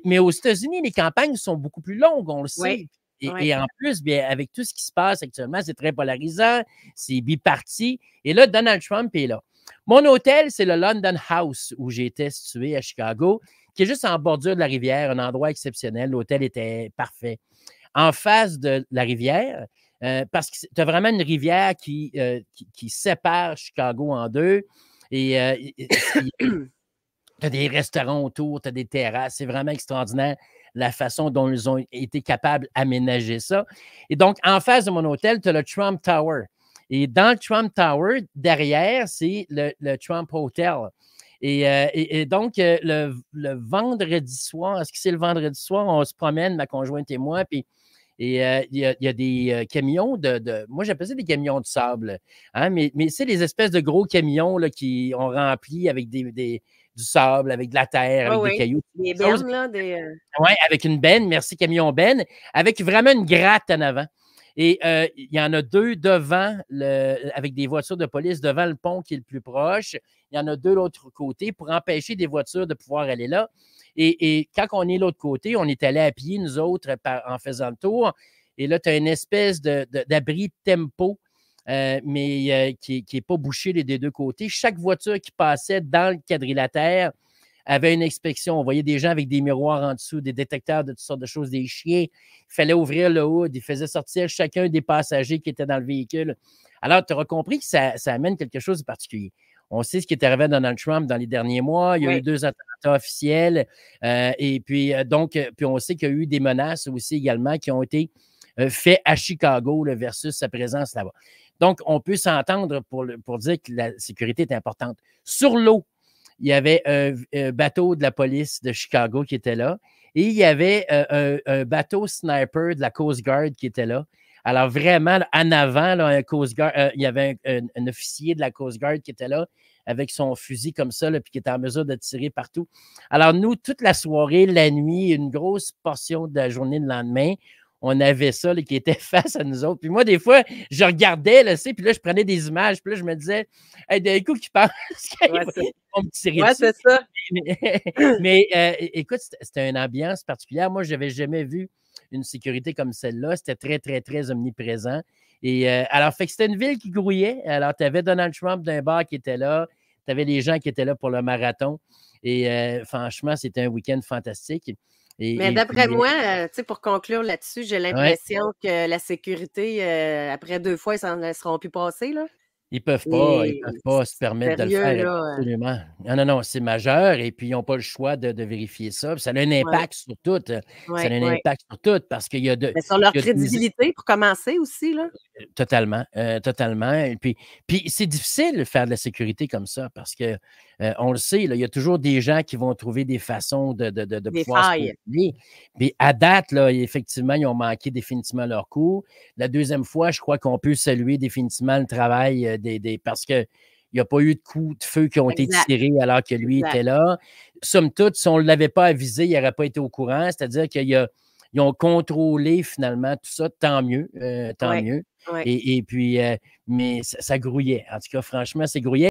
Mais aux États-Unis, les campagnes sont beaucoup plus longues, on le sait. Oui. Oui. Et en plus, bien, avec tout ce qui se passe actuellement, c'est très polarisant, c'est biparti. Et là, Donald Trump est là. Mon hôtel, c'est le London House où j'étais situé à Chicago, qui est juste en bordure de la rivière, un endroit exceptionnel. L'hôtel était parfait. En face de la rivière, parce que tu as vraiment une rivière qui sépare Chicago en deux. Et tu as des restaurants autour, tu as des terrasses. C'est vraiment extraordinaire la façon dont ils ont été capables d'aménager ça. Et donc, en face de mon hôtel, tu as le Trump Tower. Et dans le Trump Tower, derrière, c'est le Trump Hotel. Et donc, le vendredi soir, est-ce que c'est le vendredi soir, on se promène, ma conjointe et moi, puis il y a des camions moi, j'appelle ça des camions de sable. Hein, mais c'est les espèces de gros camions là, qui ont rempli avec du sable, avec de la terre, avec des cailloux. Des bennes, là. Oui, avec une benne, merci camion benne, avec vraiment une gratte en avant. Et il y en a deux devant, avec des voitures de police devant le pont qui est le plus proche. Il y en a deux de l'autre côté pour empêcher des voitures de pouvoir aller là. Et quand on est de l'autre côté, on est allé à pied, nous autres, en faisant le tour. Et là, tu as une espèce d'abri de tempo, mais qui n'est pas bouché des deux côtés. Chaque voiture qui passait dans le quadrilatère avait une inspection. On voyait des gens avec des miroirs en dessous, des détecteurs de toutes sortes de choses, des chiens. Il fallait ouvrir le hood. Ils faisaient sortir chacun des passagers qui étaient dans le véhicule. Alors, tu auras compris que ça amène quelque chose de particulier. On sait ce qui est arrivé à Donald Trump dans les derniers mois. Il y a eu 2 attentats officiels. Et puis, puis on sait qu'il y a eu des menaces aussi également qui ont été faites à Chicago là, versus sa présence là-bas. Donc, on peut s'entendre pour dire que la sécurité est importante. Sur l'eau, il y avait un bateau de la police de Chicago qui était là et il y avait un bateau sniper de la Coast Guard qui était là. Alors, vraiment, en avant, là, il y avait un officier de la Coast Guard qui était là avec son fusil comme ça, là, puis qui était en mesure de tirer partout. Alors, nous, toute la soirée, la nuit, une grosse portion de la journée de lendemain, on avait ça là, qui était face à nous autres. Puis moi, des fois, je regardais, là, puis là, je prenais des images, puis là, je me disais, hey, d'un coup, qui pense qu'ils vont me tirer dessus. C'est ça. Mais écoute, c'était une ambiance particulière. Moi, je n'avais jamais vu une sécurité comme celle-là. C'était très, très, très omniprésent. Et alors, fait que c'était une ville qui grouillait. Alors, tu avais Donald Trump d'un bar qui était là. Tu avais les gens qui étaient là pour le marathon. Et franchement, c'était un week-end fantastique. Mais d'après moi, pour conclure là-dessus, j'ai l'impression que la sécurité, après 2 fois, ils ne s'en laisseront plus passer, là. Ils ne peuvent pas se permettre de le faire, absolument. Non, c'est majeur et puis ils n'ont pas le choix de vérifier ça. Puis ça a un impact sur tout. Ça a un impact sur tout parce qu'il y a Mais sur leur crédibilité, pour commencer aussi, là. Totalement, totalement. Et puis c'est difficile de faire de la sécurité comme ça parce que on le sait, là, il y a toujours des gens qui vont trouver des façons de pouvoir se protéger. Puis à date, là, effectivement, ils ont manqué définitivement leur coup. La deuxième fois, je crois qu'on peut saluer définitivement le travail parce qu'il n'y a pas eu de coups de feu qui ont été tirés alors que lui était là. Somme toute, si on ne l'avait pas avisé, il n'aurait pas été au courant. C'est-à-dire qu'ils ont contrôlé finalement tout ça, tant mieux, tant mieux. Ouais. Et puis, mais ça grouillait. En tout cas, franchement, c'est grouillait.